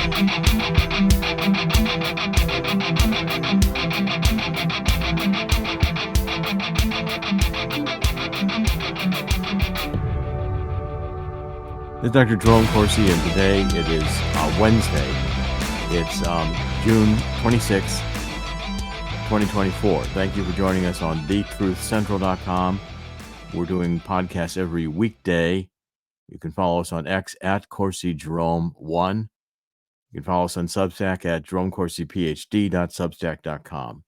This is Dr. Jerome Corsi, and today it is Wednesday. It's June 26, 2024. Thank you for joining us on thetruthcentral.com. We're doing podcasts every weekday. You can follow us on X at CorsiJerome1. You can follow us on Substack at JeromeCorsiPhD.substack.com.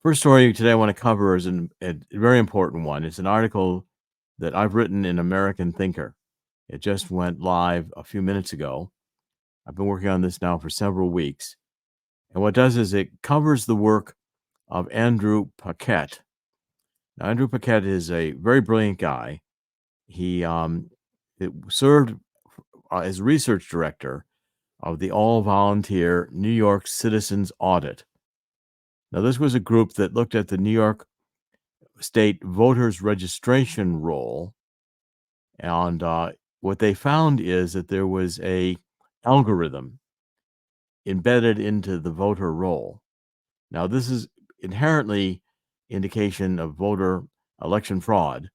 First story today I want to cover is a very important one. It's an article that I've written in American Thinker. It just went live a few minutes ago. I've been working on this now for several weeks. And what it does is it covers the work of Andrew Pette. Now, Andrew Pette is a very brilliant guy. He served as research director of the all-volunteer New York Citizens Audit. Now, this was a group that looked at the New York State voters registration roll, and what they found is that there was a algorithm embedded into the voter roll. Now, this is inherently indication of voter election fraud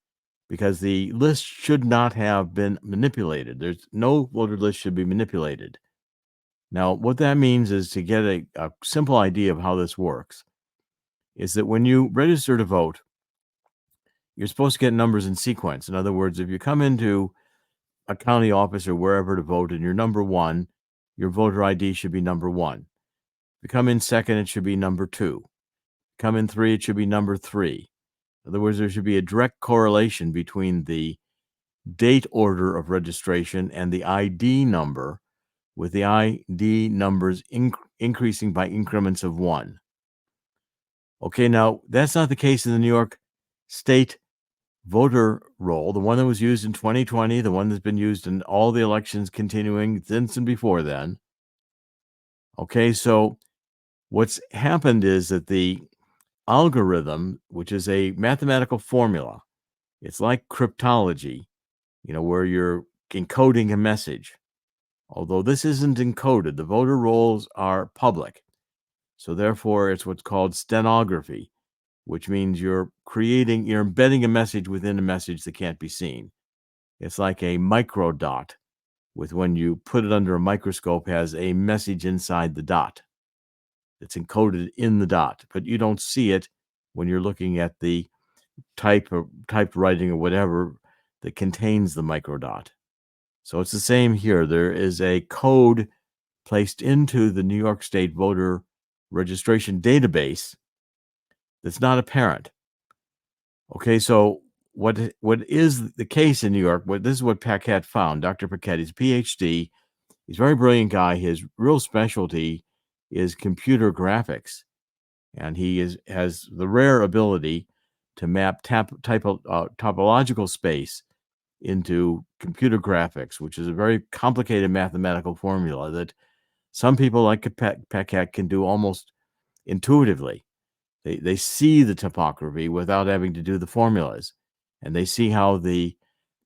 because the list should not have been manipulated. There's no voter list should be manipulated. Now, what that means is, to get a simple idea of how this works, is that when you register to vote, you're supposed to get numbers in sequence. In other words, if you come into a county office or wherever to vote and you're number one, your voter ID should be number one. If you come in second, it should be number two. Come in three, it should be number three. In other words, there should be a direct correlation between the date order of registration and the ID number, with the ID numbers increasing by increments of one. Okay, now that's not the case in the New York State voter roll, the one that was used in 2020, the one that's been used in all the elections continuing since and before then. Okay, so what's happened is that the algorithm, which is a mathematical formula, it's like cryptology, where you're encoding a message. Although this isn't encoded, the voter rolls are public. So therefore, it's what's called stenography, which means you're embedding a message within a message that can't be seen. It's like a microdot, with when you put it under a microscope, has a message inside the dot. It's encoded in the dot, but you don't see it when you're looking at the typewriting or whatever that contains the microdot. So it's the same here. There is a code placed into the New York State voter registration database that's not apparent. Okay, so what is the case in New York? This is what Pette found. Dr. Pette is a PhD. He's a very brilliant guy. His real specialty is computer graphics, and he has the rare ability to map topological space into computer graphics, which is a very complicated mathematical formula that some people like Pette can do almost intuitively. They see the topography without having to do the formulas, and they see how the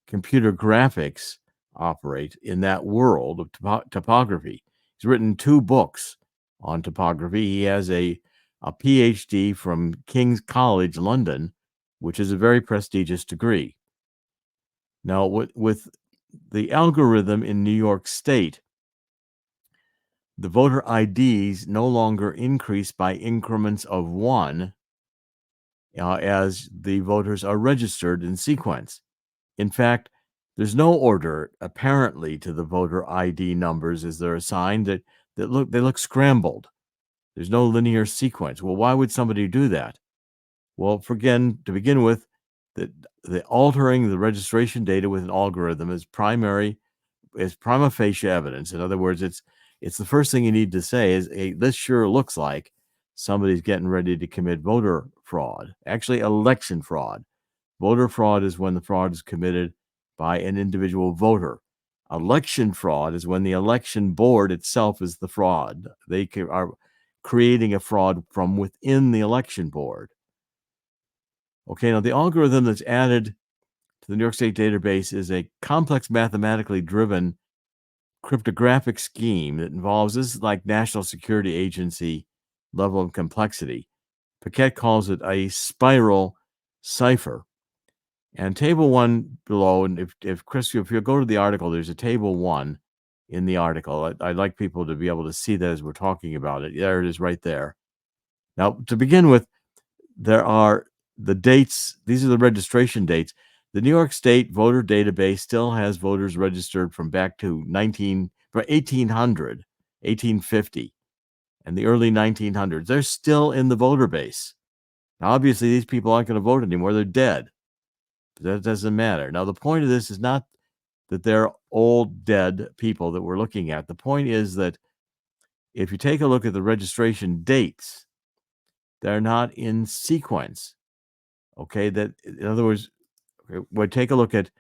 computer graphics operate in that world of topography. He's written 2 books on topography. He has a PhD from King's College London, which is a very prestigious degree. Now, with the algorithm in New York State, the voter IDs no longer increase by increments of 1 as the voters are registered in sequence. In fact, there's no order apparently to the voter ID numbers as they're assigned. They look scrambled. There's no linear sequence. Well, why would somebody do that? Well, to begin with, the altering the registration data with an algorithm is prima facie evidence. In other words, it's the first thing you need to say is, hey, this sure looks like somebody's getting ready to commit voter fraud. Actually, election fraud. Voter fraud is when the fraud is committed by an individual voter. Election fraud is when the election board itself is the fraud. They are creating a fraud from within the election board. Okay, now the algorithm that's added to the New York State database is a complex mathematically driven cryptographic scheme that involves, this is like National Security Agency level of complexity. Pette calls it a spiral cipher. And table 1 below, and if Chris, if you go to the article, there's a table 1 in the article. I'd like people to be able to see that as we're talking about it. There it is right there. Now, to begin with, there are the dates. These are the registration dates. The New York State voter database still has voters registered from back to 1800, 1850, and the early 1900s. They're still in the voter base. Now, obviously, these people aren't going to vote anymore. They're dead. But that doesn't matter. Now, the point of this is not that they're old, dead people that we're looking at. The point is that if you take a look at the registration dates, they're not in sequence. Okay, that, in other words, we'll take a look at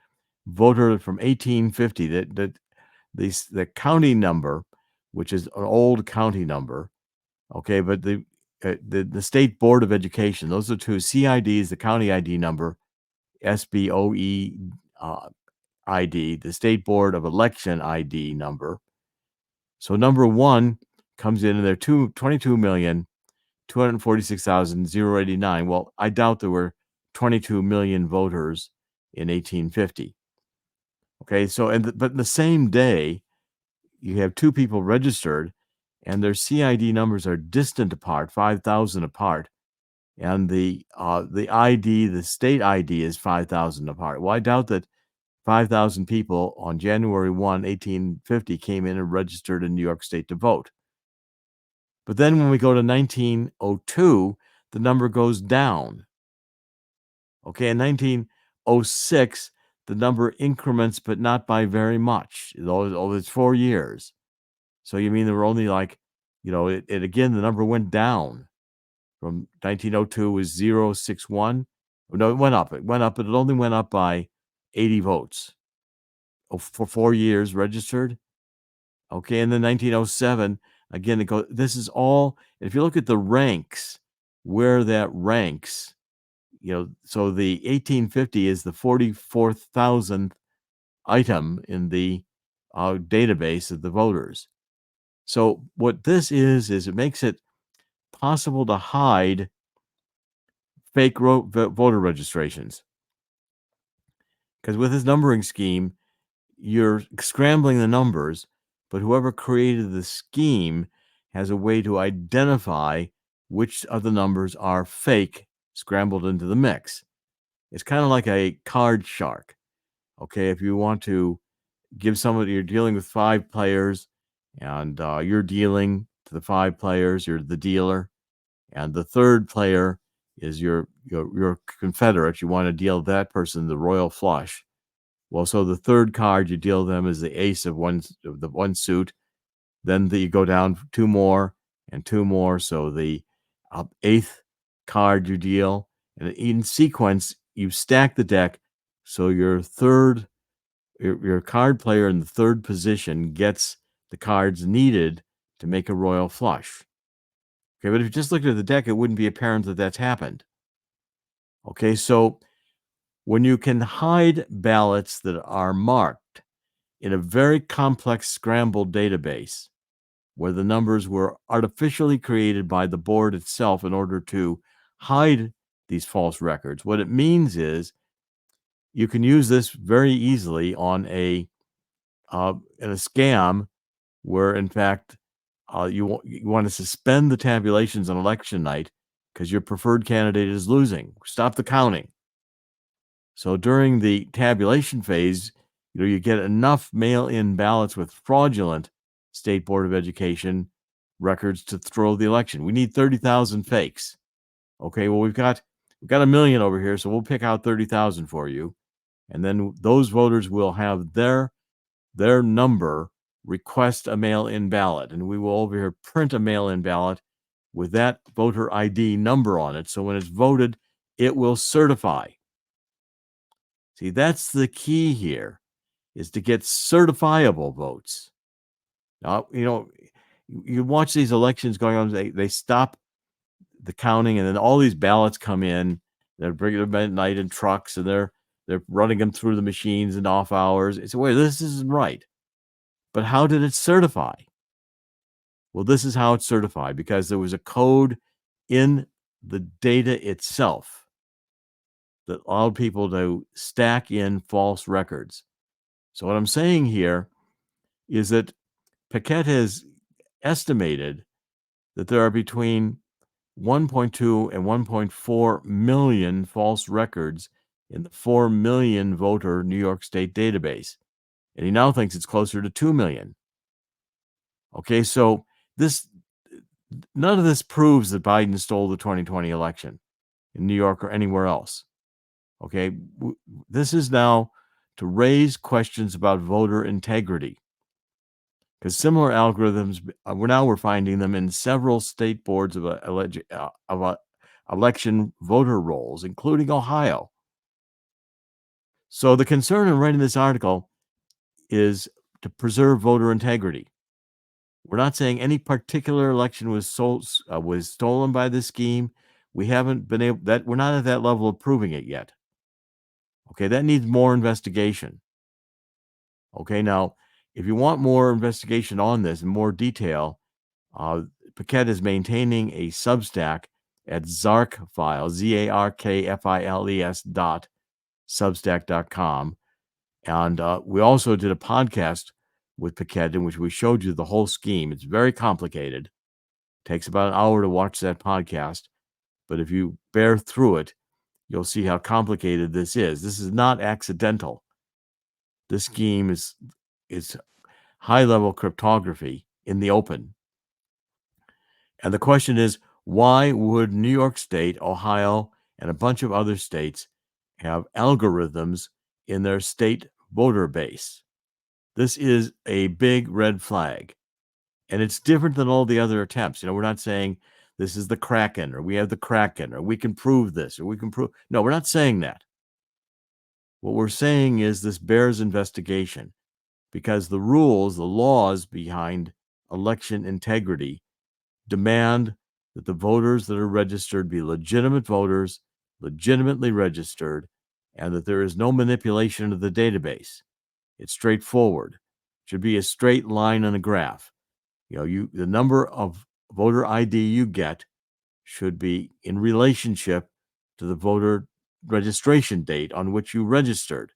voter from 1850. The county number, which is an old county number. Okay, but the State Board of Education, those are two CIDs, the county ID number, SBOE ID, the State Board of Election ID number. So number 1 comes in, and they're 22,246,089. Well, I doubt there were 22 million voters in 1850. Okay, so but in the same day, you have 2 people registered, and their CID numbers are distant apart, 5,000 apart, and the ID, the state ID, is 5,000 apart. Well, I doubt that 5,000 people on January 1, 1850 came in and registered in New York State to vote. But then when we go to 1902, the number goes down. Okay, in 1906, the number increments, but not by very much. It's 4 years. So you mean there were only like, it again, the number went down from 1902 was 061. No, it went up. It went up, but it only went up by 80 votes. For 4 years registered. Okay, and then 1907, again, it goes. This is all, if you look at the ranks, where that ranks, so the 1850 is the 44,000th item in the database of the voters. So what this is it makes it possible to hide fake voter registrations. Because with this numbering scheme, you're scrambling the numbers, but whoever created the scheme has a way to identify which of the numbers are fake scrambled into the mix. It's kind of like a card shark. Okay, if you want to give somebody, you're dealing with 5 players, and you're dealing to the 5 players, you're the dealer, and the third player is your confederate. You want to deal that person the royal flush. Well, so the third card you deal them is the ace of the one suit. Then you go down 2 more and 2 more. So the 8th card you deal, and in sequence you stack the deck. So your card player in the 3rd position gets the cards needed to make a royal flush. Okay, but if you just looked at the deck, it wouldn't be apparent that that's happened. Okay, so when you can hide ballots that are marked in a very complex scrambled database where the numbers were artificially created by the board itself in order to hide these false records, what it means is you can use this very easily on in a scam where, in fact, you want to suspend the tabulations on election night because your preferred candidate is losing. Stop the counting. So during the tabulation phase, you get enough mail-in ballots with fraudulent State Board of Education records to throw the election. We need 30,000 fakes. Okay, well, we've got 1 million over here, so we'll pick out 30,000 for you. And then those voters will have their number request a mail-in ballot. And we will over here print a mail-in ballot with that voter ID number on it. So when it's voted, it will certify. See, that's the key here, is to get certifiable votes. Now, you watch these elections going on, they stop the counting, and then all these ballots come in. They're bringing them at night in trucks, and they're running them through the machines in off hours. It's wait, this isn't right. But how did it certify? Well, this is how it's certified, because there was a code in the data itself that allowed people to stack in false records. So what I'm saying here is that Pette has estimated that there are between 1.2 and 1.4 million false records in the 4 million voter New York State database. And he now thinks it's closer to 2 million. Okay, so none of this proves that Biden stole the 2020 election in New York or anywhere else. Okay, this is now to raise questions about voter integrity, because similar algorithms, we're finding them in several state boards of election voter rolls, including Ohio. So the concern in writing this article is to preserve voter integrity. We're not saying any particular election was stolen by this scheme. We haven't been able that we're not at that level of proving it yet. Okay, that needs more investigation. Okay, now if you want more investigation on this and more detail, Pette is maintaining a Substack at Zarkfiles, zarkfiles.substack.com. And we also did a podcast with Pette in which we showed you the whole scheme. It's very complicated. Takes about an hour to watch that podcast. But if you bear through it, you'll see how complicated this is. This is not accidental. This scheme is high-level cryptography in the open. And the question is, why would New York State, Ohio, and a bunch of other states have algorithms in their state voter base? This is a big red flag. And it's different than all the other attempts. We're not saying this is the Kraken, or we have the Kraken, or we can prove this, or we can prove. No, we're not saying that. What we're saying is this bears investigation, because the rules, the laws behind election integrity demand that the voters that are registered be legitimate voters, legitimately registered, and that there is no manipulation of the database. It's straightforward. It should be a straight line on a graph. The number of voter ID you get should be in relationship to the voter registration date on which you registered.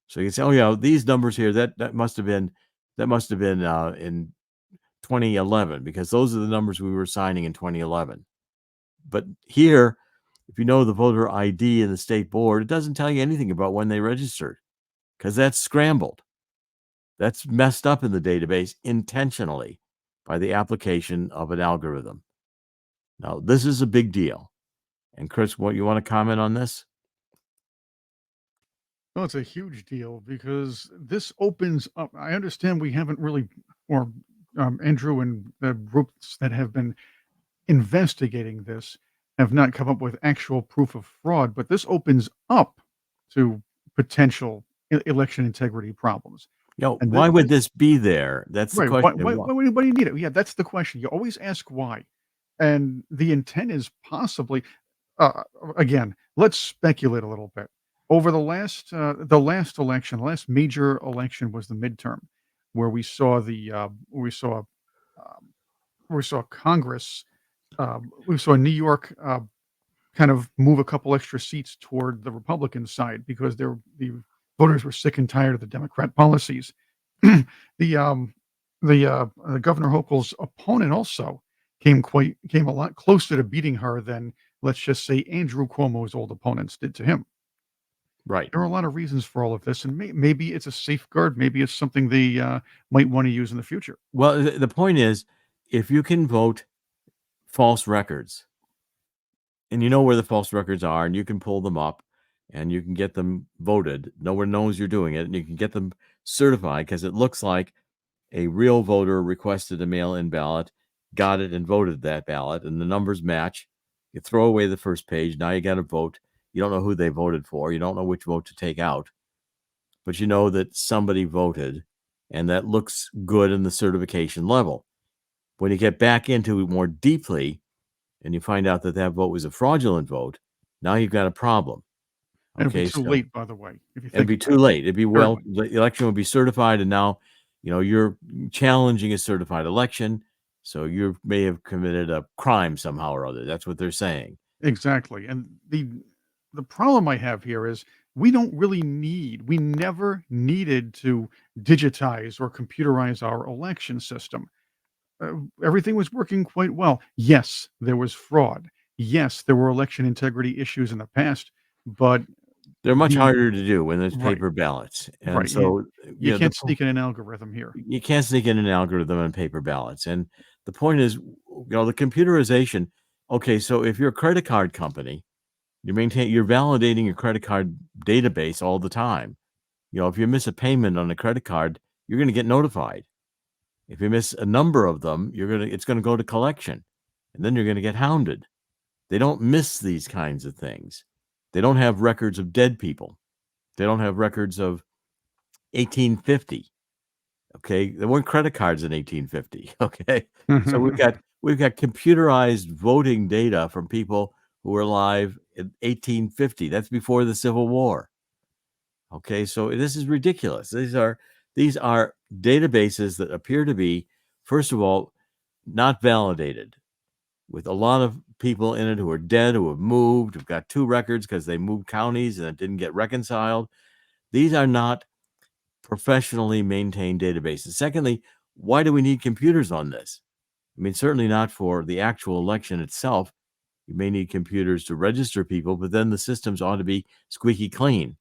So you can say, oh yeah, these numbers here, that must have been in 2011, because those are the numbers we were signing in 2011. But here, if you know the voter ID in the state board, it doesn't tell you anything about when they registered, because that's scrambled. That's messed up in the database intentionally by the application of an algorithm. Now, this is a big deal. And Chris, what you want to comment on this? Well, it's a huge deal because this opens up. I understand we haven't really, or Andrew and the groups that have been investigating this have not come up with actual proof of fraud, but this opens up to potential election integrity problems. And Why would this be there? That's the right? Why, question. why would anybody need it? Yeah, that's the question. You always ask why, and the intent is possibly uh, again, let's speculate a little bit. Over the last election, the last major election was the midterm, where um, we saw Congress, we saw New York kind of move a couple extra seats toward the Republican side because the voters were sick and tired of the Democrat policies. the Governor Hochul's opponent also came a lot closer to beating her than, let's just say, Andrew Cuomo's old opponents did to him. Right. There are a lot of reasons for all of this, and maybe it's a safeguard. Maybe it's something they might want to use in the future. Well, the point is, if you can vote false records, and you know where the false records are, and you can pull them up, and you can get them voted, no one knows you're doing it, and you can get them certified because it looks like a real voter requested a mail-in ballot, got it, and voted that ballot, and the numbers match. You throw away the first page. Now you got to vote. You don't know who they voted for. You don't know which vote to take out, but you know that somebody voted, and that looks good in the certification level. When you get back into it more deeply, and you find out that that vote was a fraudulent vote, now you've got a problem. And it'd be Okay, too so late, by the way, if you it'd think be about too it. late. It'd be Certainly. the election would be certified, and now you're challenging a certified election, so you may have committed a crime somehow or other. That's what they're saying. Exactly, and the problem I have here is we never needed to digitize or computerize our election system. Everything was working quite well. Yes, there was fraud. Yes, there were election integrity issues in the past, but They're much the harder to do when there's right, paper ballots, and right. You so you the can't sneak in an algorithm here. you can't sneak in an algorithm on paper ballots. And the point is, the computerization. Okay, so if you're a credit card company, you're validating your credit card database all the time. If you miss a payment on a credit card, you're going to get notified. If you miss a number of them, it's going to go to collection, and then you're going to get hounded. They don't miss these kinds of things. They don't have records of dead people. They don't have records of 1850. Okay, there weren't credit cards in 1850. Okay, so we've got computerized voting data from people who were alive in 1850. That's before the Civil War. Okay, so this is ridiculous. These are databases that appear to be, first of all, not validated, with a lot of people in it who are dead, who have moved, who've got two records because they moved counties and it didn't get reconciled. These are not professionally maintained databases. Secondly, why do we need computers on this? I mean, certainly not for the actual election itself. You may need computers to register people, but then the systems ought to be squeaky clean.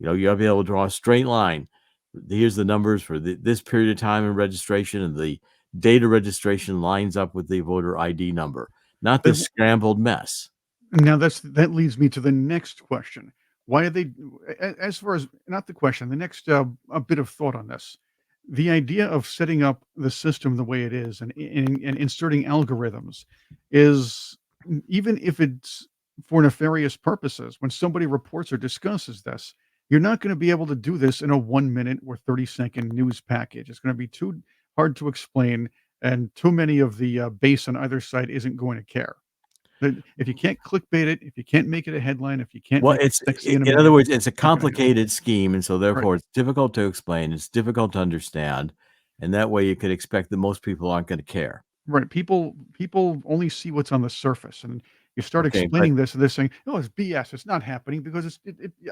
You ought to be able to draw a straight line. Here's the numbers for this period of time in registration, and the data registration lines up with the voter ID number, not this scrambled mess. Now that leads me to the next question. Why are they as far as not the question, the next, a bit of thought on this. The idea of setting up the system the way it is and inserting algorithms is even if it's for nefarious purposes, when somebody reports or discusses this, you're not gonna be able to do this in a 1 minute or 30-second news package. It's gonna be too hard to explain, and too many of the, base on either side isn't going to care. If you can't clickbait it, if you can't make it a headline, if you can't Well, make it sexy in other animated, words, it's a not gonna happen. complicated scheme, and so Right, therefore it's difficult to explain. It's difficult to understand, and that way you could expect that most people aren't going to care. right. People only see what's on the surface, and you start Okay, but explaining this, and they're saying, "Oh, it's BS. It's not happening because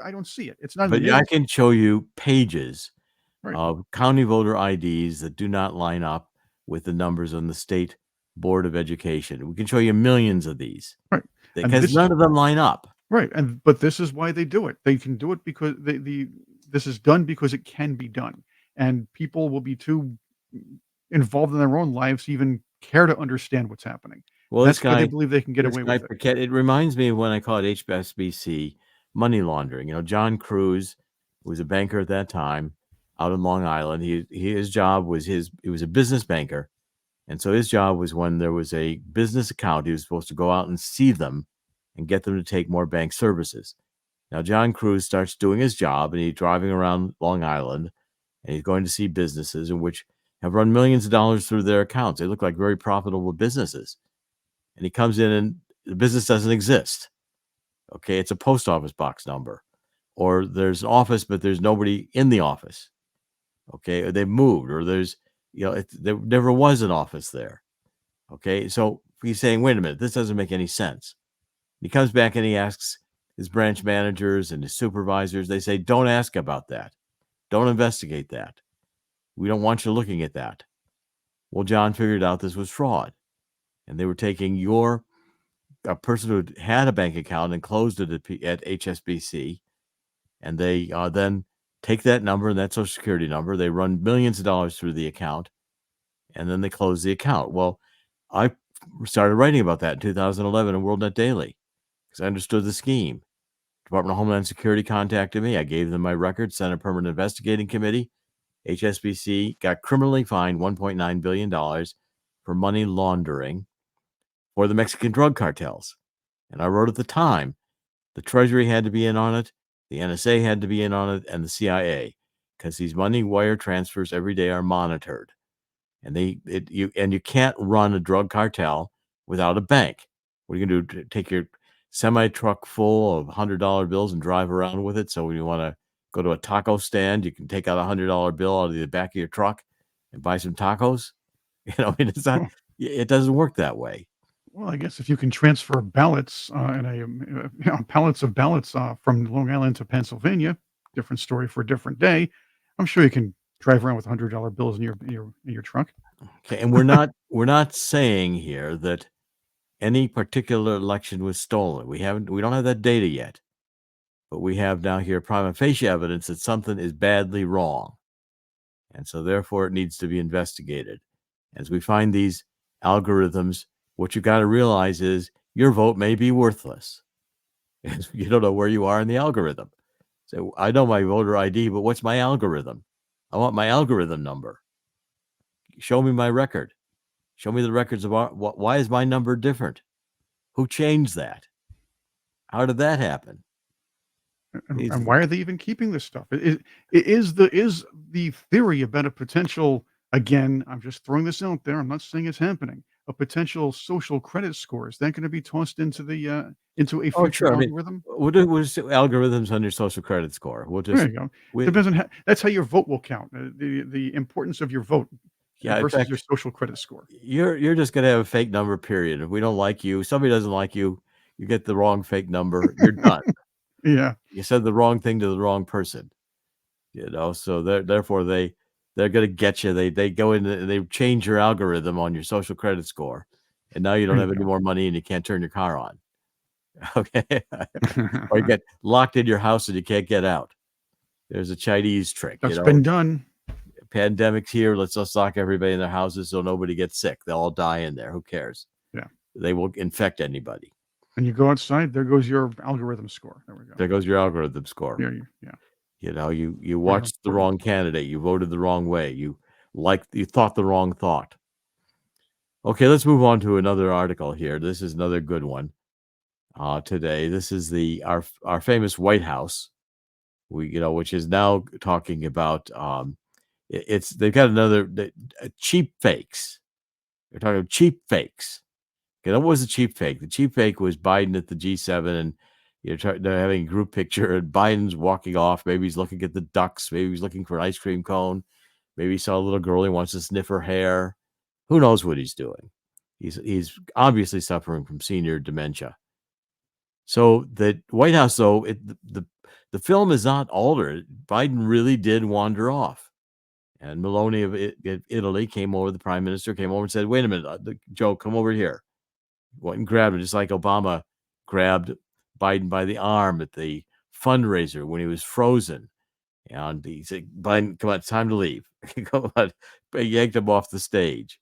I don't see it. It's not in the but I news." can show you pages Right, of county voter IDs that do not line up with the numbers on the state board of education. We can show you millions of these right, and because none of them line up. right, and but this is why they do it. They can do it because this is done because it can be done, and people will be too involved in their own lives to even care to understand what's happening. Well, That's why they believe they can get this away guy with it. Pette, it reminds me of when I called HSBC money laundering. John Cruz was a banker at that time out in Long Island. His job was he was a business banker. And so his job was when there was a business account, he was supposed to go out and see them and get them to take more bank services. Now, John Cruz starts doing his job and he's driving around Long Island and he's going to see businesses in which have run millions of dollars through their accounts. They look like very profitable businesses. And he comes in and the business doesn't exist. Okay, it's a post office box number, or there's an office, but there's nobody in the office. Okay, or they've moved, or there never was an office there. Okay, so he's saying, wait a minute, this doesn't make any sense. He comes back and he asks his branch managers and his supervisors. They say, don't ask about that. Don't investigate that. We don't want you looking at that. Well, John figured out this was fraud, and they were taking a person who had a bank account and closed it at HSBC, and they then take that number and that social security number. They run millions of dollars through the account, and then they close the account. Well, I started writing about that in 2011 in WorldNet Daily because I understood the scheme. Department of Homeland Security contacted me. I gave them my records, sent a permanent investigating committee. HSBC got criminally fined $1.9 billion for money laundering for the Mexican drug cartels. And I wrote at the time, the Treasury had to be in on it, the NSA had to be in on it, and the CIA, because these money wire transfers every day are monitored. And you can't run a drug cartel without a bank. What are you gonna do? Take your semi truck full of $100 bills and drive around with it? So when you want to go to a taco stand, you can take out a $100 bill out of the back of your truck. and buy some tacos? I mean, it's not. It doesn't work that way. Well, I guess if you can transfer ballots pallets of ballots from Long Island to Pennsylvania, different story for a different day. I'm sure you can drive around with $100 bills in your trunk. Okay, and we're not saying here that any particular election was stolen. We don't have that data yet, but we have now here prima facie evidence that something is badly wrong, and so therefore it needs to be investigated. As we find these algorithms, what you got to realize is your vote may be worthless. You don't know where you are in the algorithm. So I know my voter ID, but what's my algorithm? I want my algorithm number. Show me my record. Show me the records of why is my number different? Who changed that? How did that happen? And why are they even keeping this stuff? Is the theory about a potential, again, I'm just throwing this out there, I'm not saying it's happening, a potential social credit score, is that gonna be tossed into into a Oh, future sure. I mean, algorithm? we'll just algorithms on your social credit score. We'll There just you go. we Depends on that's how your vote will count, the importance of your vote yeah. In versus your fact, social credit score. you're just gonna have a fake number. Period. If we don't like you, somebody doesn't like you, you get the wrong fake number. You're done. Yeah. You said the wrong thing to the wrong person. So therefore they're gonna get you. They go in and they change your algorithm on your social credit score, and now you don't There you have any go. more money and you can't turn your car on. Okay, or you get locked in your house and you can't get out. There's a Chinese trick, That's been done. Pandemic's here. Let's just lock everybody in their houses so nobody gets sick. They'll all die in there. Who cares? Yeah. They will infect anybody. And you go outside, there goes your algorithm score. There we go. There goes your algorithm score. Yeah. You Very watched the important. wrong candidate. You voted the wrong way. You thought the wrong thought. Okay, let's move on to another article here. This is another good one today. This is our famous White House. Which is now talking about they've got cheap fakes. They're talking cheap fakes. Okay, that was a cheap fake. The cheap fake was Biden at the G7, and they're having a group picture, and Biden's walking off. Maybe he's looking at the ducks. Maybe he's looking for an ice cream cone. Maybe he saw a little girl. He wants to sniff her hair. Who knows what he's doing? He's obviously suffering from senior dementia. So the White House, though, the film is not altered. Biden really did wander off. And Meloni of Italy came over, the prime minister came over and said, wait a minute, Joe, come over here. Went and grabbed him, just like Obama grabbed Biden by the arm at the fundraiser when he was frozen. And he said, Biden, come on, it's time to leave. Come on. He yanked him off the stage.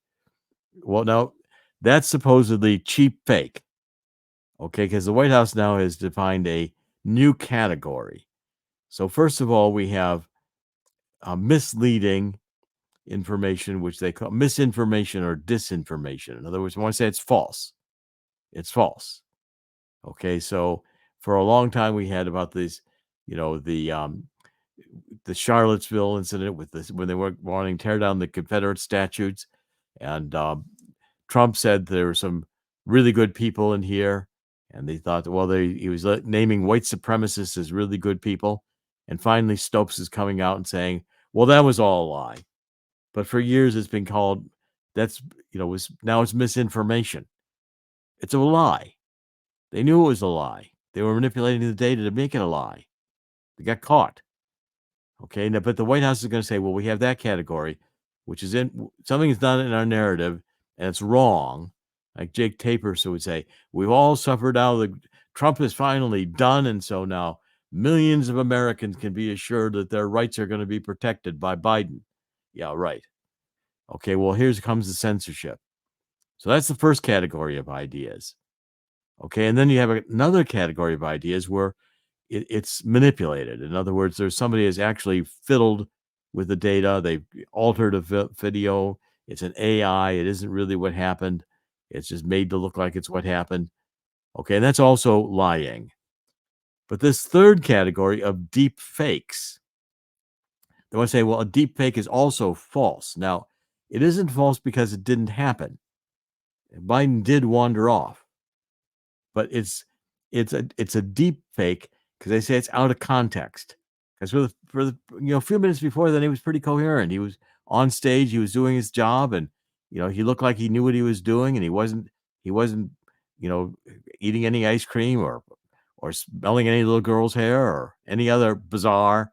Well, now, that's supposedly cheap fake. Okay, because the White House now has defined a new category. So first of all, we have misleading information, which they call misinformation or disinformation. In other words, when I say it's false, it's false. Okay, so for a long time we had about this, the Charlottesville incident with this when they were wanting to tear down the Confederate statues, and Trump said there were some really good people in here, and they thought, well, he was naming white supremacists as really good people, and finally Stopes is coming out and saying, well, that was all a lie. But for years it's been called now it's misinformation. It's a lie. They knew it was a lie. They were manipulating the data to make it a lie. They got caught. Okay, now, but the White House is going to say, well, we have that category, which is in something is not in our narrative, and it's wrong. Like Jake Tapers would say, we've all suffered now. Trump is finally done, and so now millions of Americans can be assured that their rights are going to be protected by Biden. Yeah, right. Okay, well, here comes the censorship. So that's the first category of ideas. Okay, and then you have another category of ideas where it's manipulated. In other words, there's somebody has actually fiddled with the data. They've altered a video. It's an AI. It isn't really what happened. It's just made to look like it's what happened. Okay, and that's also lying. But this third category of deep fakes, they want to say, well, a deep fake is also false. Now, it isn't false because it didn't happen. Biden did wander off, but it's a deep fake because they say it's out of context. Because for the a few minutes before then, he was pretty coherent. He was on stage, he was doing his job, and he looked like he knew what he was doing, and he wasn't eating any ice cream or smelling any little girl's hair or any other bizarre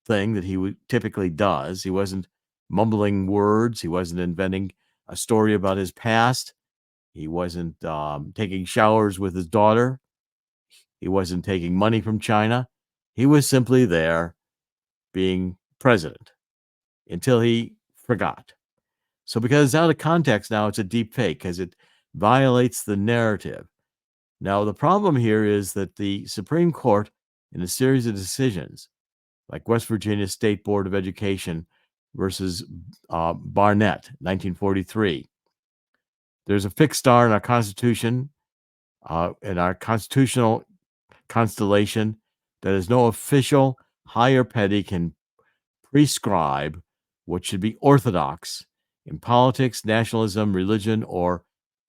thing that he typically does. He wasn't mumbling words. He wasn't inventing a story about his past. He wasn't taking showers with his daughter. He wasn't taking money from China. He was simply there being president until he forgot. So because it's out of context now, it's a deep fake because it violates the narrative. Now, the problem here is that the Supreme Court, in a series of decisions, like West Virginia State Board of Education versus Barnett, 1943, there's a fixed star in our Constitution, in our constitutional constellation, that is no official higher Pette can prescribe what should be orthodox in politics, nationalism, religion, or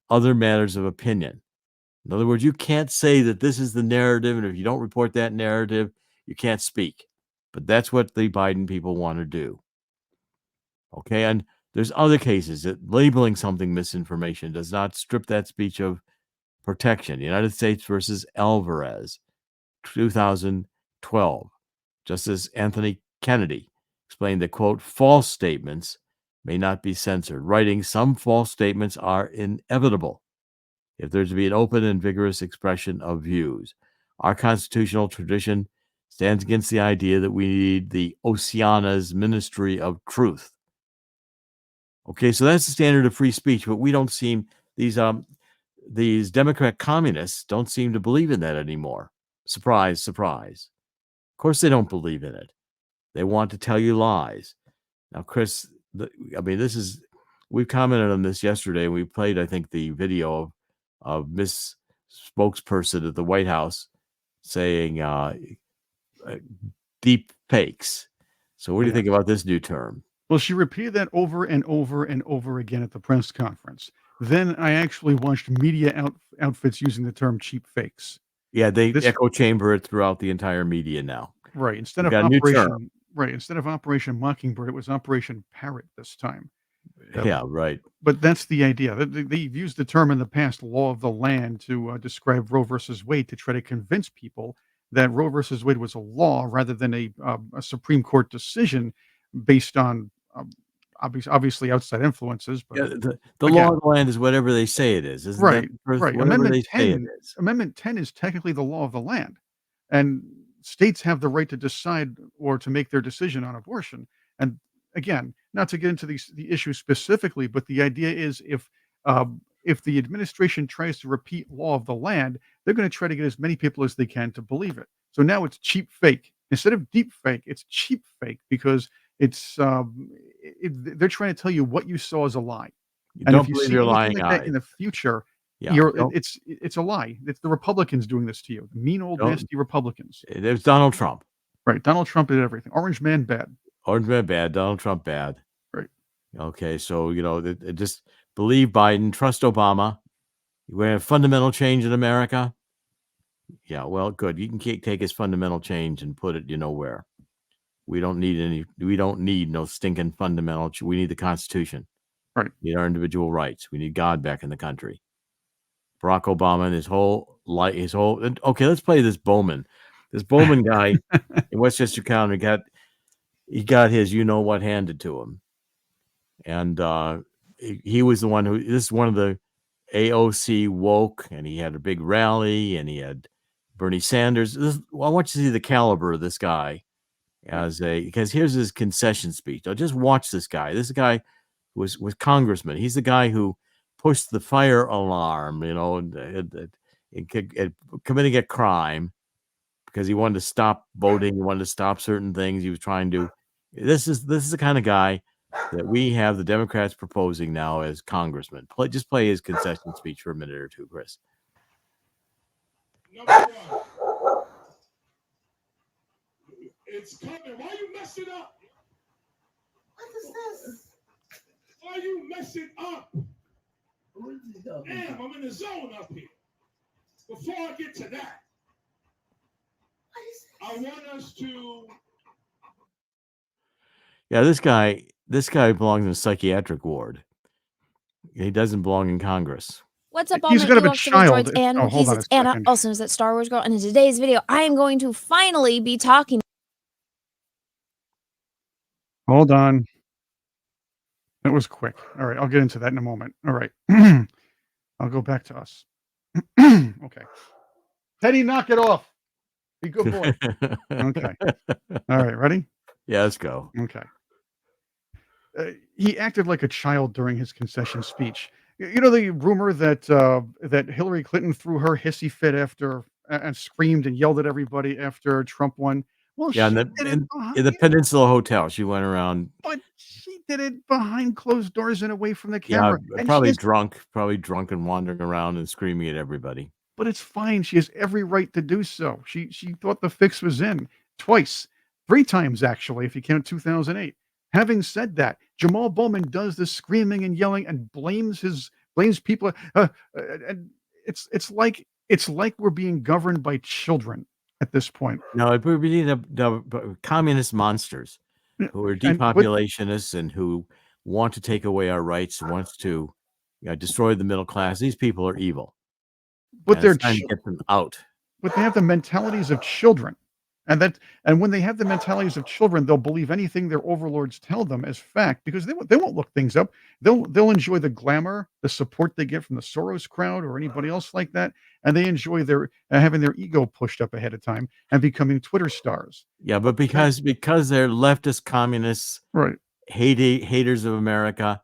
other matters of opinion. In other words, you can't say that this is the narrative, and if you don't report that narrative, you can't speak. But that's what the Biden people want to do. Okay, and there's other cases that labeling something misinformation does not strip that speech of protection. United States versus Alvarez, 2012. Justice Anthony Kennedy explained that, quote, false statements may not be censored, writing, some false statements are inevitable if there's to be an open and vigorous expression of views. Our constitutional tradition stands against the idea that we need the Oceana's ministry of truth. Okay, so that's the standard of free speech, but we don't seem, these Democrat communists don't seem to believe in that anymore. Surprise, surprise. Of course they don't believe in it. They want to tell you lies. Now, Chris, we've commented on this yesterday. We played, I think, the video of Miss Spokesperson at the White House saying deep fakes. So what do you think about this new term? Well, she repeated that over and over and over again at the press conference. Then I actually watched media outfits using the term cheap fakes. Yeah, they echo chamber it throughout the entire media now. Right. Instead We've of got a new term. Operation Mockingbird, it was Operation Parrot this time. Yeah, right. But that's the idea. They've used the term in the past, law of the land, to describe Roe versus Wade, to try to convince people that Roe versus Wade was a law rather than a Supreme Court decision based on obviously outside influences. But Yeah, the law of the land is whatever they say it is, isn't right, that right. whatever they say it is? Amendment 10 is technically the law of the land, and states have the right to decide or to make their decision on abortion. And again, not to get into the issue specifically, but the idea is if the administration tries to repeat law of the land, they're going to try to get as many people as they can to believe it. So now it's cheap fake instead of deep fake. It's cheap fake because it's they're trying to tell you what you saw is a lie. You And don't if you believe see your anything lying like that eyes. in the future, Yeah, it's a lie. It's the Republicans doing this to you. The mean old nasty Republicans. There's Donald Trump. Right. Donald Trump did everything. Orange man bad. Orange man bad, Donald Trump bad. Right. Okay, so just believe Biden, trust Obama. We're going to have fundamental change in America. Yeah, well, good. You can take his fundamental change and put it, where. We don't need no stinking fundamental. We need the Constitution. Right. We need our individual rights. We need God back in the country. Barack Obama and his whole. Okay, let's play this Bowman. This Bowman guy in Westchester County got his what handed to him, and he was the one who. This is one of the AOC woke, and he had a big rally, and he had Bernie Sanders. I want you to see the caliber of this guy because here's his concession speech. Now just watch this guy. This guy was congressman. He's the guy who pushed the fire alarm, and committing a crime because he wanted to stop voting. He wanted to stop certain things. He was trying to. This is the kind of guy that we have the Democrats proposing now as congressman. Just play his concession speech for a minute or two, Chris. Number one, it's coming. Why are you messing up? What is this? Why are you messing up? Damn, I'm in the zone up here. Before I get to that, I want us to. Yeah, this guy This guy belongs in a psychiatric ward. He doesn't belong in Congress. What's up, all He's my gonna have a Ewoks, child. droids, and Oh, hold Wookiees? on a It's Anna, second. also known as that Star Wars girl, and in today's video, I am going to finally be talking. Hold on. That was quick. All right, I'll get into that in a moment. All right. I'll go back to us. Okay. Teddy, knock it off. Be a good boy. Okay. All right, ready? Yeah, let's go. Okay. He acted like a child during his concession speech. You know the rumor that that Hillary Clinton threw her hissy fit after and screamed and yelled at everybody after Trump won. Well, Yeah, she in did it the behind, Peninsula Hotel, she went around. but she did it behind closed doors and away from the Yeah, camera. And she probably has, drunk and wandering around and screaming at everybody. but it's fine. She has every right to do so. She thought the fix was in twice, 3 times actually, if you count 2008. Having said that, Jamal Bowman does the screaming and yelling and blames people, and it's like we're being governed by children at this point. No, we need communist monsters Yeah, who are and depopulationists and who want to take away our rights, wants to destroy the middle class. These people are evil, but and they're it's time to get them out. but they have the mentalities of children. And when they have the mentalities of children, they'll believe anything their overlords tell them as fact because they won't look things up. They'll enjoy the glamour, the support they get from the Soros crowd or anybody else like that, and they enjoy their having their ego pushed up ahead of time and becoming Twitter stars. Yeah, but because they're leftist communists, Right. haters of America,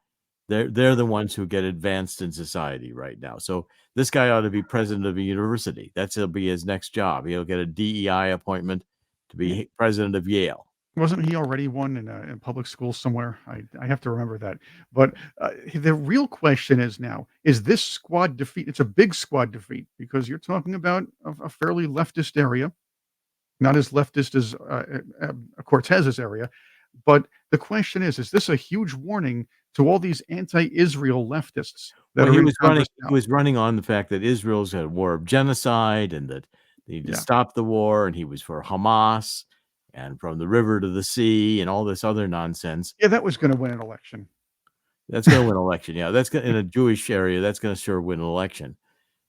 they're the ones who get advanced in society right now. So this guy ought to be president of a university. He'll be his next job. He'll get a DEI appointment to be president of Yale. Wasn't he already one in public school somewhere? I have to remember that. But the real question is now: is this squad defeat? It's a big squad defeat because you're talking about a fairly leftist area, not as leftist as Cortez's area. But the question is this a huge warning to all these anti-Israel leftists that Well, are in Congress he now? was running on the fact that Israel's a war of genocide and that they need to Yeah. stop the war, and he was for Hamas and from the river to the sea and all this other nonsense. Yeah, that was going to win an election. That's going to win an election. Yeah, that's in a Jewish area. That's going to sure win an election.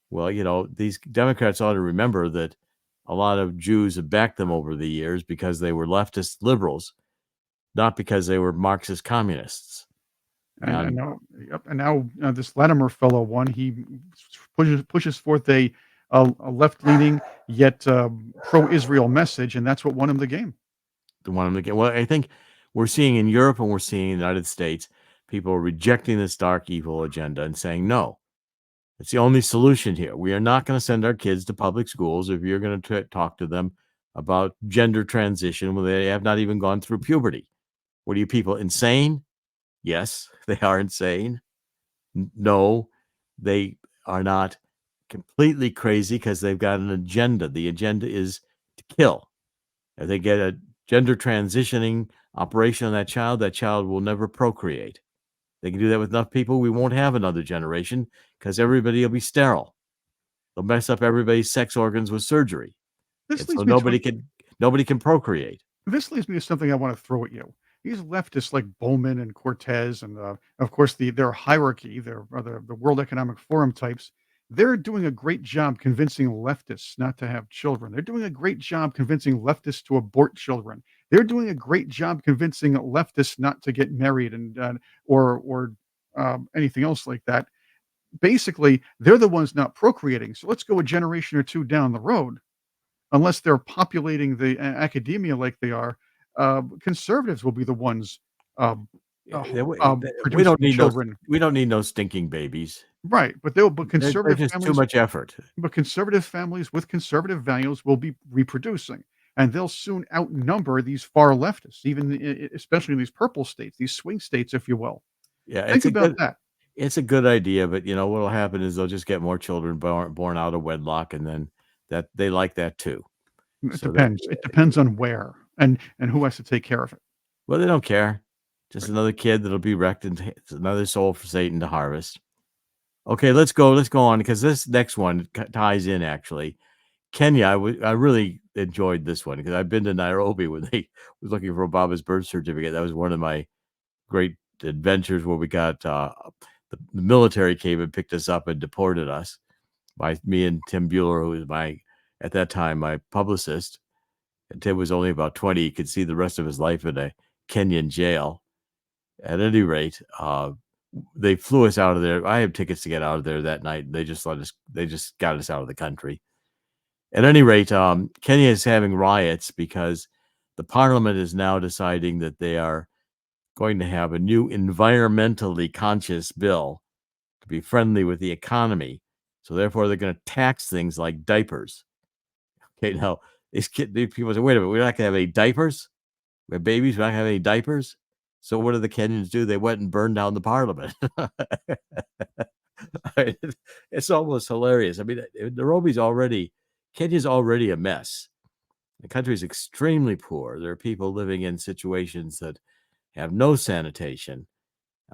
Well, these Democrats ought to remember that a lot of Jews have backed them over the years because they were leftist liberals, not because they were Marxist communists. And now this Latimer fellow won. He pushes forth a left-leaning yet pro-Israel message, and that's what won him the game. Well, I think we're seeing in Europe and we're seeing in the United States, people are rejecting this dark evil agenda and saying, no, it's the only solution here. We are not going to send our kids to public schools if you're going to talk to them about gender transition when they have not even gone through puberty. What are you people, insane? Yes, they are insane. No, they are not completely crazy because they've got an agenda. The agenda is to kill. If they get a gender transitioning operation on that child will never procreate. They can do that with enough people. We won't have another generation because everybody will be sterile. They'll mess up everybody's sex organs with surgery. So nobody can procreate. This leads me to something I want to throw at you. These leftists like Bowman and Cortez, and of course their hierarchy, the World Economic Forum types, they're doing a great job convincing leftists not to have children. They're doing a great job convincing leftists to abort children. They're doing a great job convincing leftists not to get married or anything else like that. Basically, they're the ones not procreating. So let's go a generation or two down the road. Unless they're populating the academia like they are, conservatives will be the ones We don't need children. We don't need no stinking babies. Right, but They're conservative just too families, much effort. but conservative families with conservative values will be reproducing, and they'll soon outnumber these far leftists, especially in these purple states, these swing states, if you will. Yeah, Think about that. It's a good idea, but what'll happen is they'll just get more children born out of wedlock, and then that they like that too. It depends. It depends on where and who has to take care of it. Well, they don't care. Just another kid that'll be wrecked, and it's another soul for Satan to harvest. Okay, let's go on because this next one ties in actually. Kenya, I really enjoyed this one because I've been to Nairobi when they was looking for Obama's birth certificate. That was one of my great adventures where we got the military came and picked us up and deported us. Me and Tim Bueller, who was at that time my publicist. And Tim was only about 20. He could see the rest of his life in a Kenyan jail. At any rate, they flew us out of there. I had tickets to get out of there that night. They just got us out of the country. At any rate, Kenya is having riots because the parliament is now deciding that they are going to have a new environmentally conscious bill to be friendly with the economy. So therefore, they're going to tax things like diapers. Okay, now these people say, wait a minute, we're not going to have any diapers? We have babies, we're not going to have any diapers? So what do the Kenyans do? They went and burned down the parliament. It's almost hilarious. I mean, Kenya's already a mess. The country is extremely poor. There are people living in situations that have no sanitation,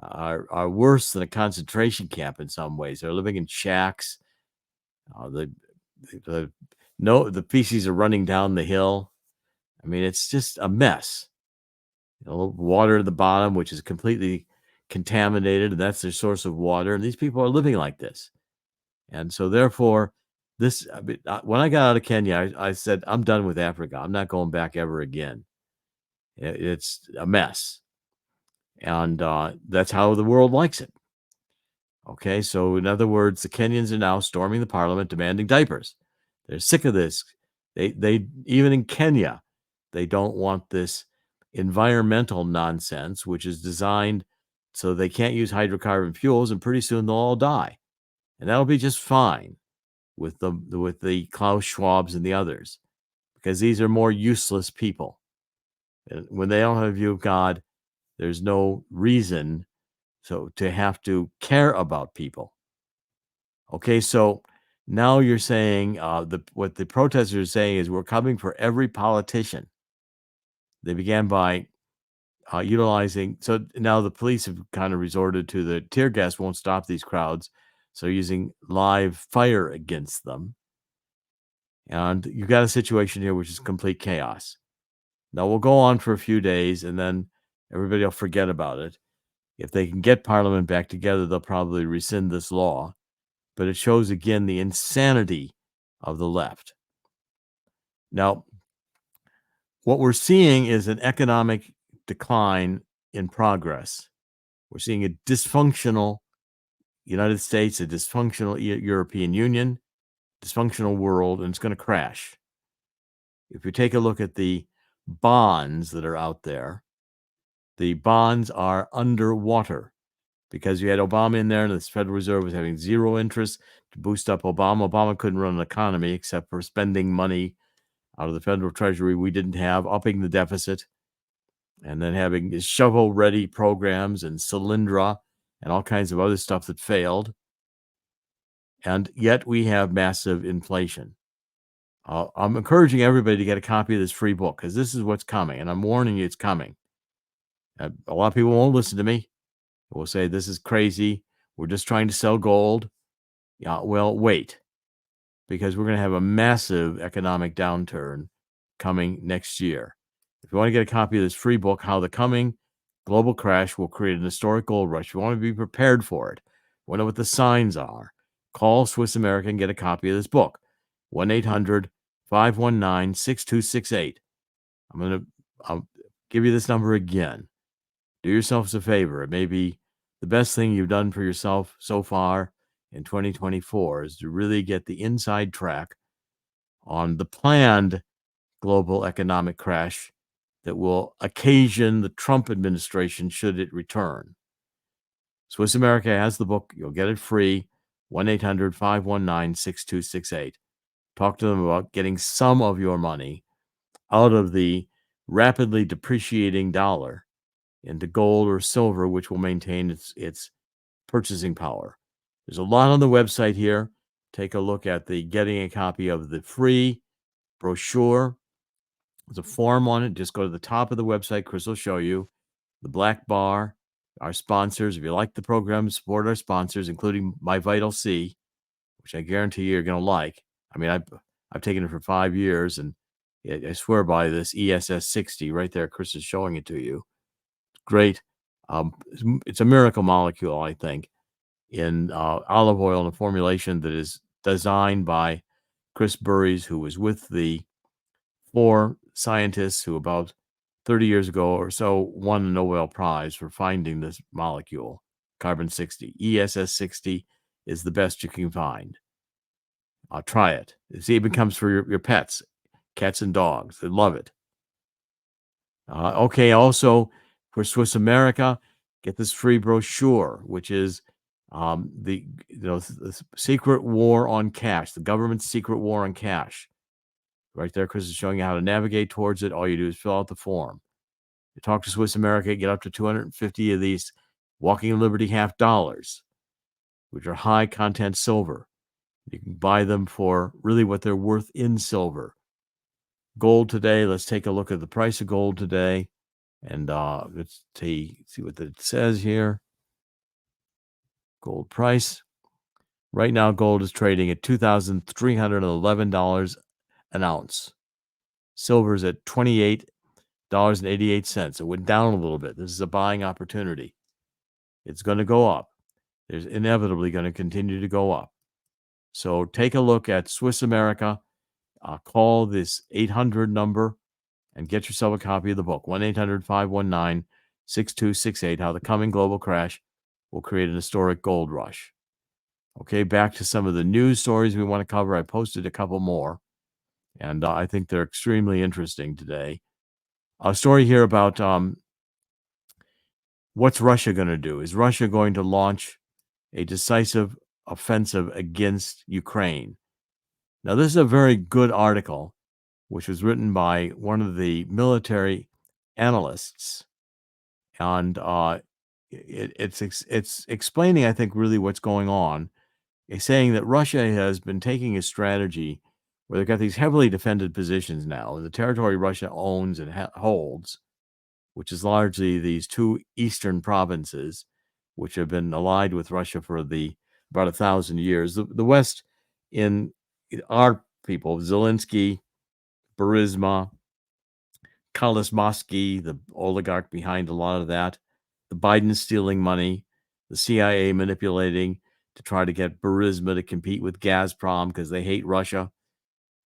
are worse than a concentration camp in some ways. They're living in shacks. The feces are running down the hill. I mean, it's just a mess. Water at the bottom, which is completely contaminated, and that's their source of water. And these people are living like this. And so therefore, when I got out of Kenya, I said, I'm done with Africa. I'm not going back ever again. It's a mess. And that's how the world likes it. Okay, so in other words, the Kenyans are now storming the parliament demanding diapers. They're sick of this. They even in Kenya, they don't want this environmental nonsense, which is designed so they can't use hydrocarbon fuels, and pretty soon they'll all die. And that'll be just fine with the Klaus Schwabs and the others, because these are more useless people. And when they don't have a view of God, there's no reason to have to care about people. Okay, so now you're saying what the protesters are saying is we're coming for every politician. They began by utilizing, so now the police have kind of resorted to the tear gas won't stop these crowds, so using live fire against them. And you've got a situation here which is complete chaos. Now we'll go on for a few days and then everybody will forget about it. If they can get Parliament back together, they'll probably rescind this law. But it shows again the insanity of the left. Now, what we're seeing is an economic decline in progress. We're seeing a dysfunctional United States, a dysfunctional European Union, dysfunctional world, and it's going to crash. If you take a look at the bonds that are out there, the bonds are underwater because you had Obama in there and the Federal Reserve was having zero interest to boost up Obama. Obama couldn't run an economy except for spending money out of the federal treasury we didn't have, upping the deficit, and then having shovel-ready programs and Solyndra and all kinds of other stuff that failed. And yet we have massive inflation. I'm encouraging everybody to get a copy of this free book because this is what's coming, and I'm warning you it's coming. A lot of people won't listen to me. We'll say, this is crazy. We're just trying to sell gold. Yeah, well, wait, because we're going to have a massive economic downturn coming next year. If you want to get a copy of this free book, How the Coming Global Crash Will Create an Historic Gold Rush, you want to be prepared for it. You want to know what the signs are. Call Swiss America and get a copy of this book. 1-800-519-6268. I'll give you this number again. Do yourselves a favor. It may be the best thing you've done for yourself so far in 2024 is to really get the inside track on the planned global economic crash that will occasion the Trump administration should it return. Swiss America has the book. You'll get it free. 1-800-519-6268. Talk to them about getting some of your money out of the rapidly depreciating dollar into gold or silver, which will maintain its purchasing power. There's a lot on the website here. Take a look at getting a copy of the free brochure. There's a form on it. Just go to the top of the website. Chris will show you the black bar, our sponsors. If you like the program, support our sponsors, including My Vital C, which I guarantee you're going to like. I mean, I've taken it for 5 years, and I swear by this ESS 60 right there. Chris is showing it to you. Great. It's a miracle molecule, I think, in olive oil in a formulation that is designed by Chris Burries, who was with the 4 scientists who about 30 years ago or so won the Nobel Prize for finding this molecule, carbon 60. ESS 60 is the best you can find. Try it. It even comes for your pets, cats and dogs. They love it. Okay, also for Swiss America, get this free brochure, which is the secret war on cash, the government's secret war on cash. Right there, Chris is showing you how to navigate towards it. All you do is fill out the form. You talk to Swiss America, get up to 250 of these Walking Liberty half dollars, which are high content silver. You can buy them for really what they're worth in silver. Gold today, let's take a look at the price of gold today. And let's see what it says here. Gold price. Right now, gold is trading at $2,311 an ounce. Silver's at $28.88. It went down a little bit. This is a buying opportunity. It's going to go up. There's inevitably going to continue to go up. So take a look at Swiss America. Call this 800 number and get yourself a copy of the book, 1-800-519-6268, How the Coming Global Crash Will Create an Historic Gold Rush. Okay, back to some of the news stories we want to cover. I posted a couple more, and I think they're extremely interesting today. A story here about what's Russia going to do? Is Russia going to launch a decisive offensive against Ukraine? Now, this is a very good article, which was written by one of the military analysts, and it's explaining, I think, really what's going on. It's saying that Russia has been taking a strategy where they've got these heavily defended positions now. The territory Russia owns and holds, which is largely these 2 eastern provinces, which have been allied with Russia for about 1,000 years. The West, in our people, Zelensky, Burisma, Kalosmosky, the oligarch behind a lot of that, the Biden stealing money, the CIA manipulating to try to get Burisma to compete with Gazprom because they hate Russia.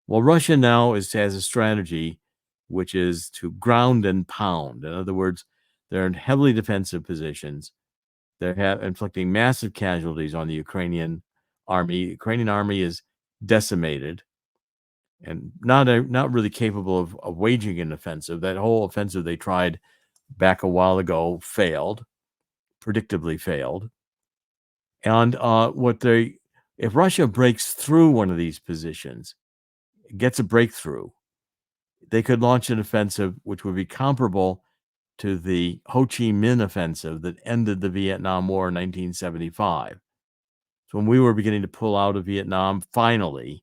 Well, Russia now has a strategy which is to ground and pound. In other words, they're in heavily defensive positions. They're inflicting massive casualties on the Ukrainian army. The Ukrainian army is decimated and not really capable of waging an offensive. That whole offensive they tried back a while ago failed, predictably failed. And if Russia breaks through one of these positions, gets a breakthrough, they could launch an offensive which would be comparable to the Ho Chi Minh Offensive that ended the Vietnam War in 1975. So when we were beginning to pull out of Vietnam, finally,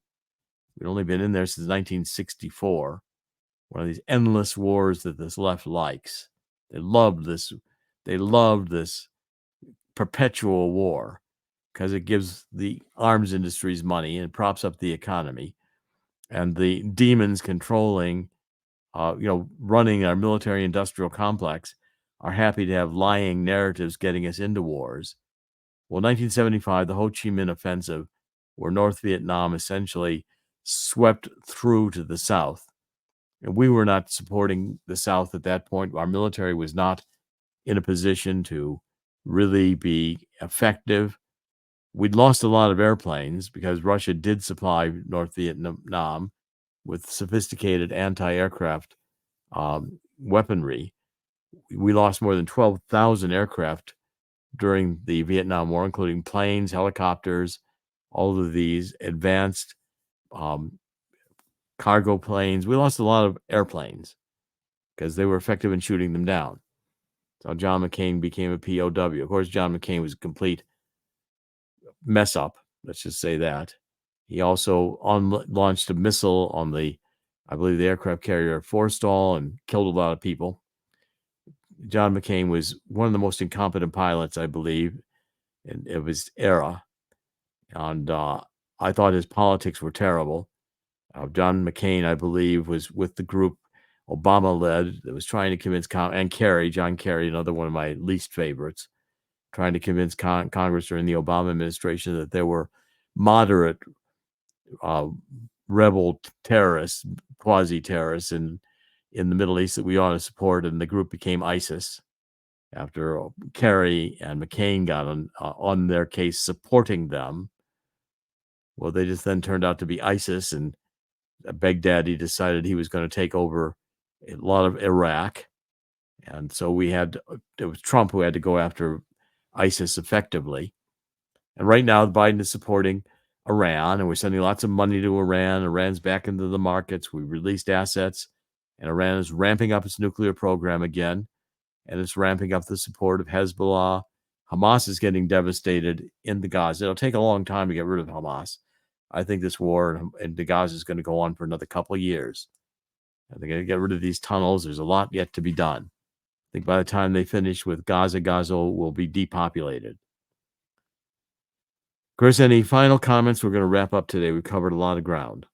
we'd only been in there since 1964, one of these endless wars that this left likes. They loved this perpetual war because it gives the arms industries money and props up the economy. And the demons controlling, running our military industrial complex are happy to have lying narratives getting us into wars. Well, 1975, the Ho Chi Minh Offensive, where North Vietnam essentially swept through to the south. And we were not supporting the South at that point. Our military was not in a position to really be effective. We'd lost a lot of airplanes because Russia did supply North Vietnam with sophisticated anti-aircraft weaponry. We lost more than 12,000 aircraft during the Vietnam War, including planes, helicopters, all of these advanced cargo planes. We lost a lot of airplanes because they were effective in shooting them down. So John McCain became a POW. Of course, John McCain was a complete mess up. Let's just say that. He also launched a missile on the aircraft carrier Forstall and killed a lot of people. John McCain was one of the most incompetent pilots, I believe, of his era. And I thought his politics were terrible. John McCain, I believe, was with the group Obama led that was trying to convince and John Kerry, another one of my least favorites, trying to convince Congress during the Obama administration that there were moderate rebel terrorists, quasi-terrorists in the Middle East that we ought to support, and the group became ISIS after Kerry and McCain got on their case supporting them. Well, they just then turned out to be ISIS, and Baghdadi decided he was going to take over a lot of Iraq. And so it was Trump who had to go after ISIS effectively. And right now, Biden is supporting Iran, and we're sending lots of money to Iran. Iran's back into the markets. We released assets, and Iran is ramping up its nuclear program again, and it's ramping up the support of Hezbollah. Hamas is getting devastated in the Gaza. It'll take a long time to get rid of Hamas. I think this war in the Gaza is going to go on for another couple of years. And they're going to get rid of these tunnels. There's a lot yet to be done. I think by the time they finish with Gaza, Gaza will be depopulated. Chris, any final comments? We're going to wrap up today. We've covered a lot of ground.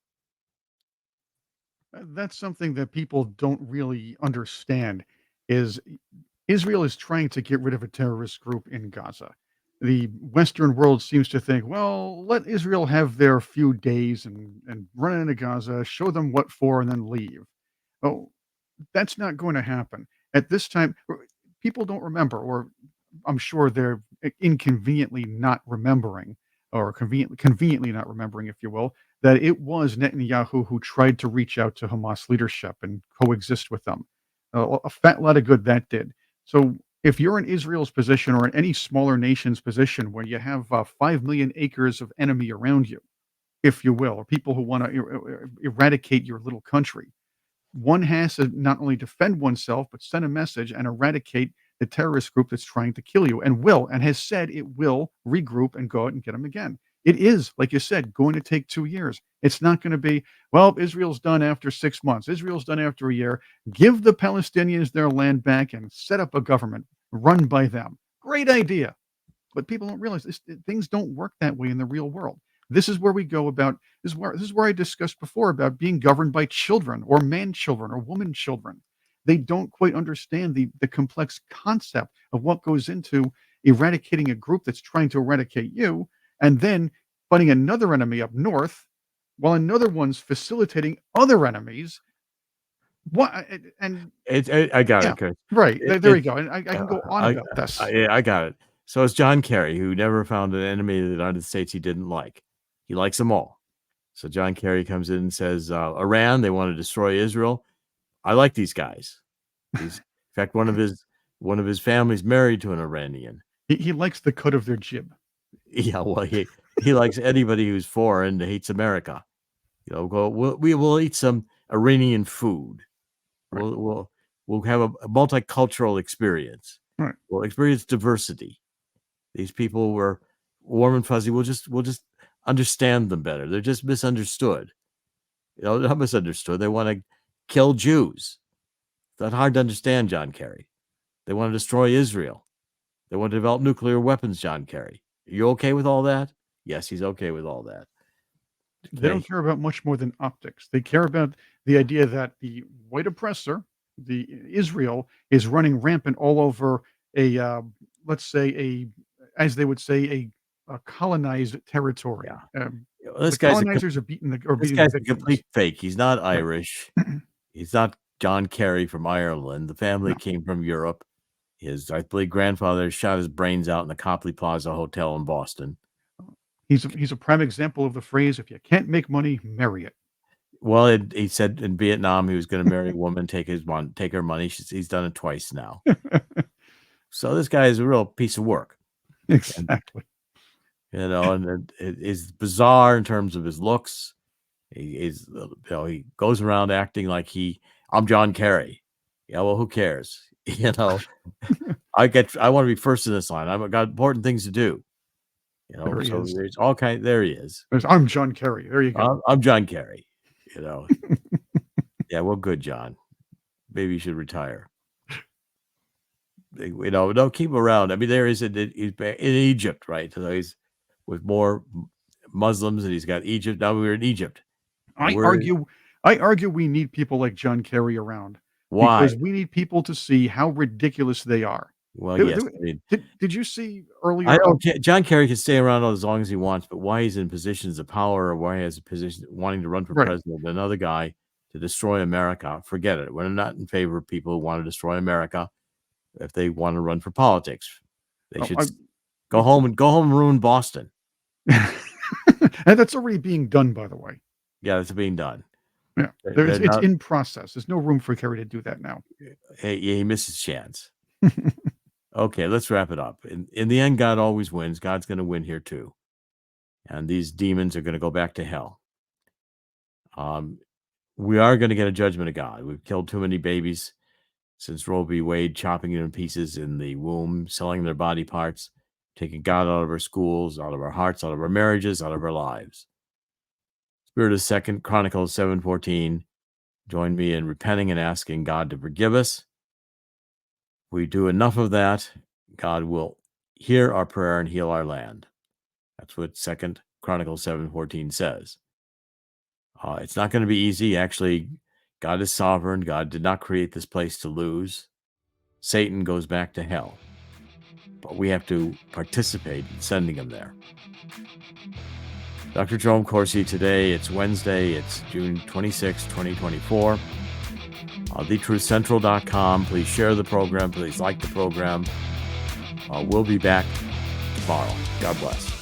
That's something that people don't really understand is Israel is trying to get rid of a terrorist group in Gaza. The Western world seems to think, well, let Israel have their few days and run into Gaza, show them what for, and then leave. Oh, that's not going to happen. At this time, people don't remember, or I'm sure they're inconveniently not remembering, or conveniently not remembering, if you will, that it was Netanyahu who tried to reach out to Hamas leadership and coexist with them. A fat lot of good that did. So if you're in Israel's position or in any smaller nation's position where you have 5 million acres of enemy around you, if you will, or people who want to eradicate your little country, one has to not only defend oneself, but send a message and eradicate the terrorist group that's trying to kill you, and has said it will regroup and go out and get them again. It is, like you said, going to take 2 years. It's not going to be, well, Israel's done after 6 months. Israel's done after a year. Give the Palestinians their land back and set up a government run by them. Great idea. But people don't realize things don't work that way in the real world. This is where we go about, this is where I discussed before about being governed by children or man children or woman children. They don't quite understand the complex concept of what goes into eradicating a group that's trying to eradicate you, and then fighting another enemy up north while another one's facilitating other enemies. What and I got yeah, it, Chris. right. There you go. And I can go on I, about this. I got it. So it's John Kerry, who never found an enemy of the United States he didn't like. He likes them all. So John Kerry comes in and says, Iran, they want to destroy Israel. I like these guys. In fact, one of his family's married to an Iranian. He likes the cut of their jib. Yeah, well, he likes anybody who's foreign, hates America. You know, we will eat some Iranian food. Right. We'll have a multicultural experience. Right. We'll experience diversity. These people were warm and fuzzy. We'll just understand them better. They're just misunderstood. You know, not misunderstood. They want to kill Jews. It's not hard to understand, John Kerry. They want to destroy Israel. They want to develop nuclear weapons, John Kerry. Are you okay with all that? Yes, he's okay with all that. Okay. They don't care about much more than optics. They care about the idea that the white oppressor, the Israel, is running rampant all over let's say as they would say, a colonized territory. Yeah. The colonizers are beating the a complete fake. He's not Right. Irish. He's not John Kerry from Ireland. The family came from Europe. His, I believe, grandfather shot his brains out in the Copley Plaza Hotel in Boston. He's a prime example of the phrase, if you can't make money, marry it. Well, he said in Vietnam he was going to marry a woman, take her money. He's done it twice now. So this guy is a real piece of work. Exactly. You know, and it is bizarre in terms of his looks. He goes around acting like I'm John Kerry. Yeah, well, who cares? You know, I want to be first in this line. I've got important things to do. You know, There he is. there's all kind. There he is. I'm John Kerry. There you go. I'm John Kerry. You know, yeah. Well, good, John. Maybe you should retire. You know, don't keep him around. I mean, he's in Egypt, right? So he's with more Muslims, and he's got Egypt. Now we're in Egypt. I argue we need people like John Kerry around. Why? because we need people to see how ridiculous they are. Well, There- yes. there- I mean, Did you see earlier? I don't care. John Kerry can stay around as long as he wants, but why he's in positions of power or why he has a position wanting to run for Right. president, another guy to destroy America, forget it. We're not in favor of people who want to destroy America. If they want to run for politics, they Oh, should I- go home and ruin Boston. and that's already being done, by the way. Yeah, that's being done. Yeah, They're it's not- in process. There's no room for Kerry to do that now. he missed his chance. Okay, let's wrap it up. In the end, God always wins. God's going to win here too. And these demons are going to go back to hell. We are going to get a judgment of God. We've killed too many babies since Roe v. Wade, chopping them in pieces in the womb, selling their body parts, taking God out of our schools, out of our hearts, out of our marriages, out of our lives. Spirit of 2 Chronicles 7:14. Join me in repenting and asking God to forgive us. If we do enough of that, God will hear our prayer and heal our land. That's what 2 Chronicles 7:14 says. It's not going to be easy. Actually, God is sovereign. God did not create this place to lose. Satan goes back to hell. But we have to participate in sending him there. Dr. Jerome Corsi today. It's Wednesday. It's June 26, 2024. TheTruthCentral.com. Please share the program. Please like the program. We'll be back tomorrow. God bless.